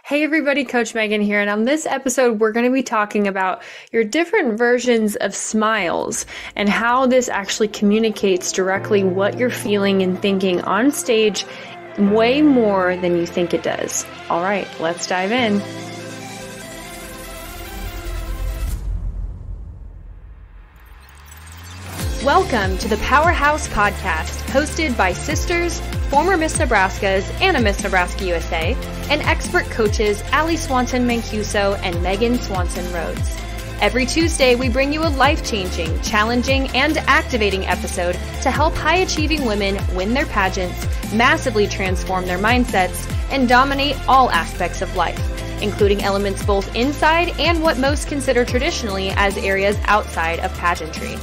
Hey everybody, Coach Megan here, and on this episode, we're going to be talking about your different versions of smiles and how this actually communicates directly what you're feeling and thinking on stage way more than you think it does. All right, let's dive in. Welcome to the Powerhouse Podcast, hosted by sisters, former Miss Nebraskas and a Miss Nebraska USA, and expert coaches Allie Swanson Mancuso and Megan Swanson Rhodes. Every Tuesday, we bring you a life-changing, challenging, and activating episode to help high-achieving women win their pageants, massively transform their mindsets, and dominate all aspects of life, including elements both inside and what most consider traditionally as areas outside of pageantry.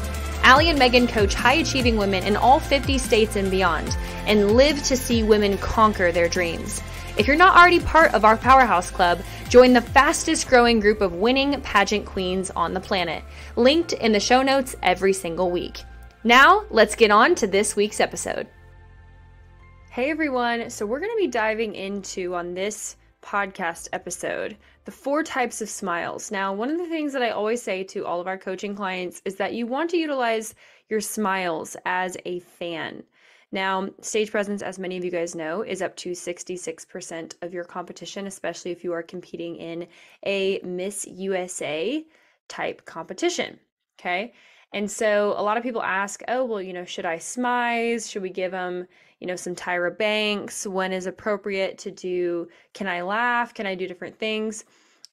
Allie and Megan coach high-achieving women in all 50 states and beyond, and live to see women conquer their dreams. If you're not already part of our Powerhouse Club, join the fastest-growing group of winning pageant queens on the planet, linked in the show notes every single week. Now, let's get on to this week's episode. Hey everyone, so we're going to be diving into, on this podcast episode, the 4 types of smiles. Now, one of the things that I always say to all of our coaching clients is that you want to utilize your smiles as a fan. Now, stage presence, as many of you guys know, is up to 66% of your competition, especially if you are competing in a Miss USA type competition, okay? And so a lot of people ask, oh, well, should I smize? Should we give them, some Tyra Banks? When is appropriate to do, can I laugh? Can I do different things?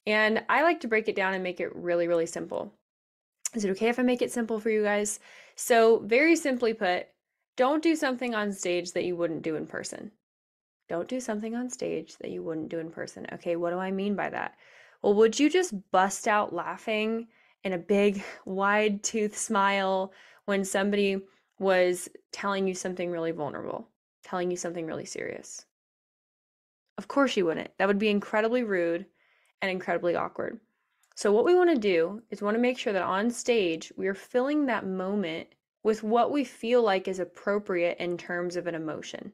And I like to break it down and make it really, really simple. Is it okay if I make it simple for you guys? So very simply put, don't do something on stage that you wouldn't do in person. Don't do something on stage that you wouldn't do in person. Okay, what do I mean by that? Well, would you just bust out laughing in a big, wide tooth smile when somebody was telling you something really vulnerable, telling you something really serious? Of course you wouldn't. That would be incredibly rude and incredibly awkward. So what we want to do is want to make sure that on stage, we are filling that moment with what we feel like is appropriate in terms of an emotion.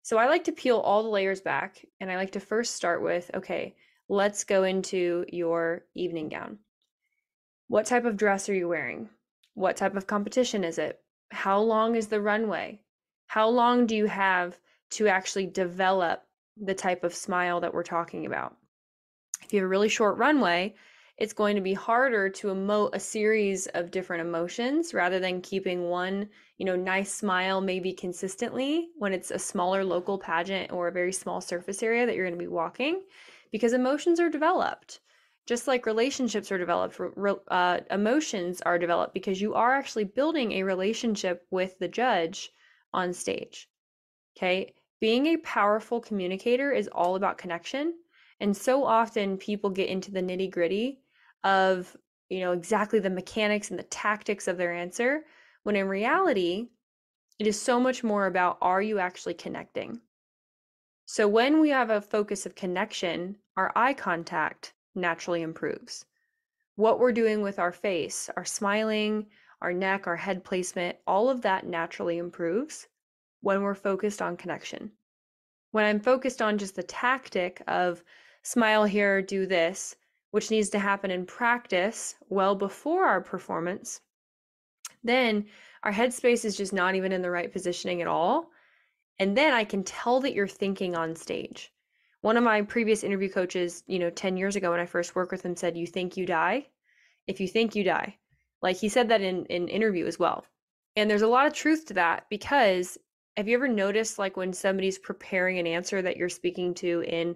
So I like to peel all the layers back, and I like to first start with, okay, let's go into your evening gown. What type of dress are you wearing? What type of competition is it? How long is the runway? How long do you have to actually develop the type of smile that we're talking about? If you have a really short runway, it's going to be harder to emote a series of different emotions rather than keeping one, nice smile maybe consistently when it's a smaller local pageant or a very small surface area that you're going to be walking, because emotions are developed. Just like relationships are developed, emotions are developed because you are actually building a relationship with the judge on stage. Okay? Being a powerful communicator is all about connection. And so often people get into the nitty-gritty of, exactly the mechanics and the tactics of their answer, when in reality, it is so much more about, are you actually connecting? So when we have a focus of connection, our eye contact naturally improves. What we're doing with our face, our smiling, our neck, our head placement, all of that naturally improves when we're focused on connection. When I'm focused on just the tactic of smile here, do this, which needs to happen in practice well before our performance, then our headspace is just not even in the right positioning at all. And then I can tell that you're thinking on stage. One of my previous interview coaches, 10 years ago when I first worked with him, said, you think you die? If you think you die. Like, he said that in interview as well. And there's a lot of truth to that, because have you ever noticed, like, when somebody's preparing an answer that you're speaking to in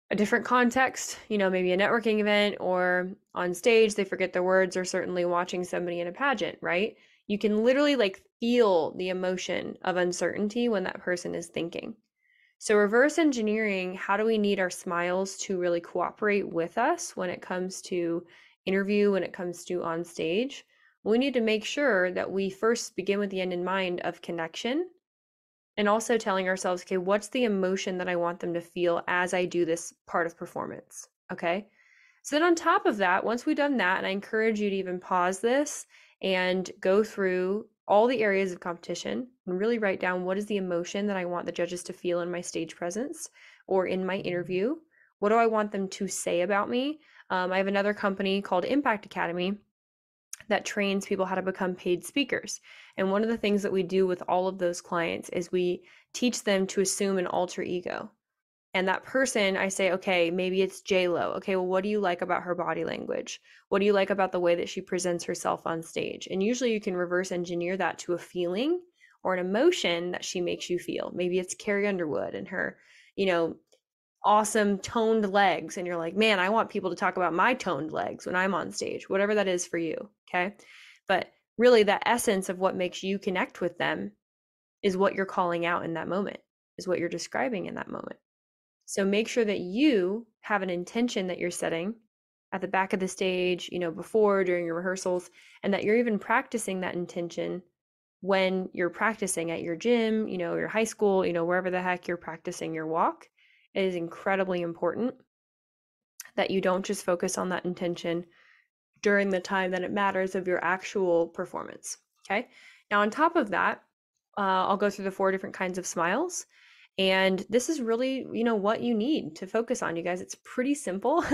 a different context, maybe a networking event or on stage, they forget their words, or certainly watching somebody in a pageant, right? You can literally feel the emotion of uncertainty when that person is thinking. So reverse engineering, how do we need our smiles to really cooperate with us when it comes to interview, when it comes to on stage? We need to make sure that we first begin with the end in mind of connection, and also telling ourselves, okay, what's the emotion that I want them to feel as I do this part of performance? Okay. So then on top of that, once we've done that, and I encourage you to even pause this and go through all the areas of competition and really write down, what is the emotion that I want the judges to feel in my stage presence or in my interview? What do I want them to say about me? I have another company called Impact Academy that trains people how to become paid speakers. And one of the things that we do with all of those clients is we teach them to assume an alter ego. And that person, I say, okay, maybe it's J-Lo. Okay, well, what do you like about her body language? What do you like about the way that she presents herself on stage? And usually you can reverse engineer that to a feeling or an emotion that she makes you feel. Maybe it's Carrie Underwood and her, awesome toned legs. And you're like, man, I want people to talk about my toned legs when I'm on stage, whatever that is for you. Okay. But really, that essence of what makes you connect with them is what you're calling out in that moment, is what you're describing in that moment. So make sure that you have an intention that you're setting at the back of the stage, before, during your rehearsals, and that you're even practicing that intention when you're practicing at your gym, your high school, wherever the heck you're practicing your walk. It is incredibly important that you don't just focus on that intention during the time that it matters of your actual performance. Okay. Now, on top of that, I'll go through the 4 different kinds of smiles. And this is really, what you need to focus on, you guys. It's pretty simple,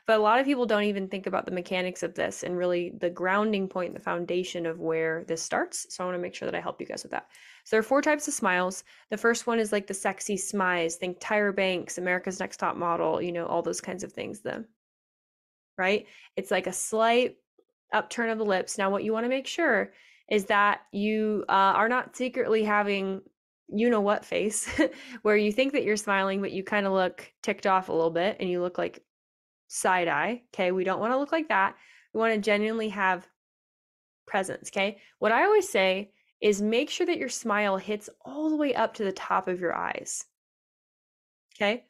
but a lot of people don't even think about the mechanics of this and really the grounding point, the foundation of where this starts. So I want to make sure that I help you guys with that. So there are 4 types of smiles. The first one is like the sexy smize. Think Tyra Banks, America's Next Top Model, all those kinds of things. Right? It's like a slight upturn of the lips. Now, what you want to make sure is that you are not secretly having what face where you think that you're smiling, but you kind of look ticked off a little bit and you look like side eye. Okay. We don't want to look like that. We want to genuinely have presence. Okay. What I always say is make sure that your smile hits all the way up to the top of your eyes. Okay.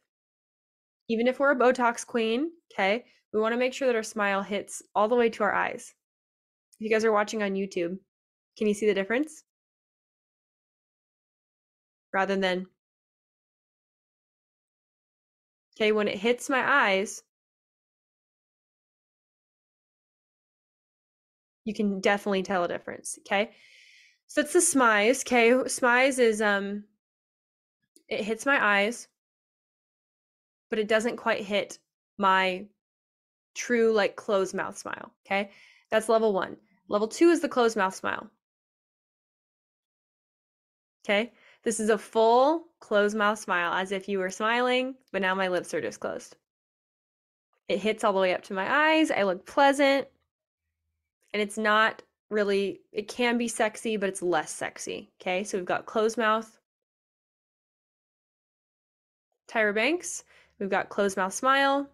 Even if we're a Botox queen, okay, we want to make sure that our smile hits all the way to our eyes. If you guys are watching on YouTube, can you see the difference? Rather than, okay, when it hits my eyes, you can definitely tell a difference. Okay. So it's the smize. Okay. Smize is, it hits my eyes, but it doesn't quite hit my true, like, closed mouth smile. Okay. That's level 1. Level 2 is the closed mouth smile. Okay. This is a full closed mouth smile, as if you were smiling, but now my lips are just closed. It hits all the way up to my eyes. I look pleasant. And it's not really, it can be sexy, but it's less sexy. Okay. So we've got closed mouth, Tyra Banks. We've got closed mouth smile.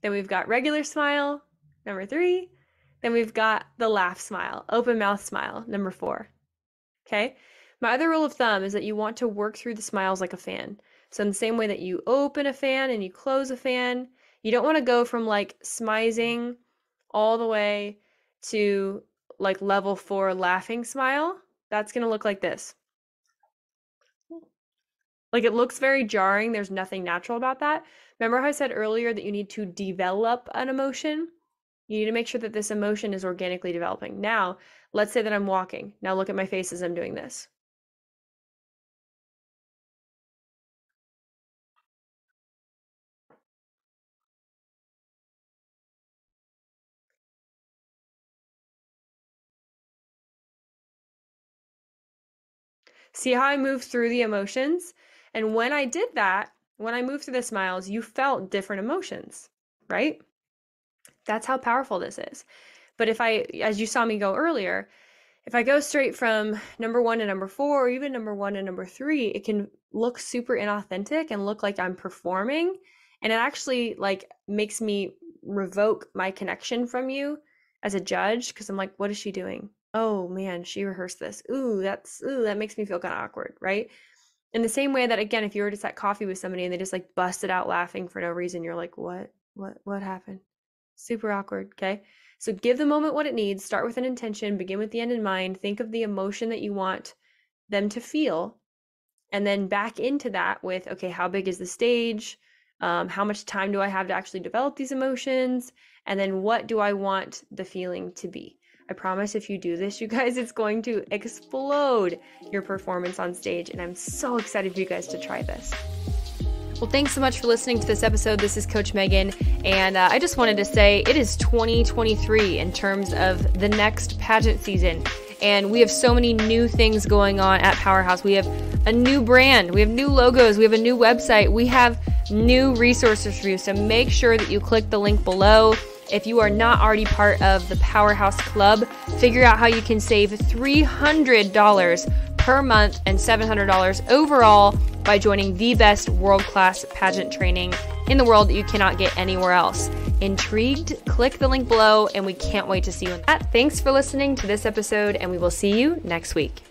Then we've got regular smile, number 3. Then we've got the laugh smile, open mouth smile, number 4. Okay. My other rule of thumb is that you want to work through the smiles like a fan. So in the same way that you open a fan and you close a fan, you don't want to go from like smizing all the way to like level 4 laughing smile. That's going to look like this. Like, it looks very jarring. There's nothing natural about that. Remember how I said earlier that you need to develop an emotion? You need to make sure that this emotion is organically developing. Now, let's say that I'm walking. Now look at my face as I'm doing this. See how I moved through the emotions? And when I did that, when I moved through the smiles, you felt different emotions, right? That's how powerful this is. But if I, as you saw me go earlier, if I go straight from number 1 to number 4, or even number 1 to number 3, it can look super inauthentic and look like I'm performing. And it actually like makes me revoke my connection from you as a judge, because I'm like, what is she doing? Oh man, she rehearsed this. That makes me feel kind of awkward, right? In the same way that, again, if you were just at coffee with somebody and they just like busted out laughing for no reason, you're like, what happened? Super awkward. Okay. So give the moment what it needs. Start with an intention, begin with the end in mind. Think of the emotion that you want them to feel, and then back into that with, okay, how big is the stage? How much time do I have to actually develop these emotions? And then what do I want the feeling to be? I promise if you do this, you guys, it's going to explode your performance on stage. And I'm so excited for you guys to try this. Well, thanks so much for listening to this episode. This is Coach Megan, and I just wanted to say it is 2023 in terms of the next pageant season, and we have so many new things going on at Powerhouse. We have a new brand, we have new logos, we have a new website, we have new resources for you, so make sure that you click the link below. If you are not already part of the Powerhouse Club, figure out how you can save $300 per month and $700 overall by joining the best world-class pageant training in the world that you cannot get anywhere else. Intrigued? Click the link below, and we can't wait to see you in that. Thanks for listening to this episode, and we will see you next week.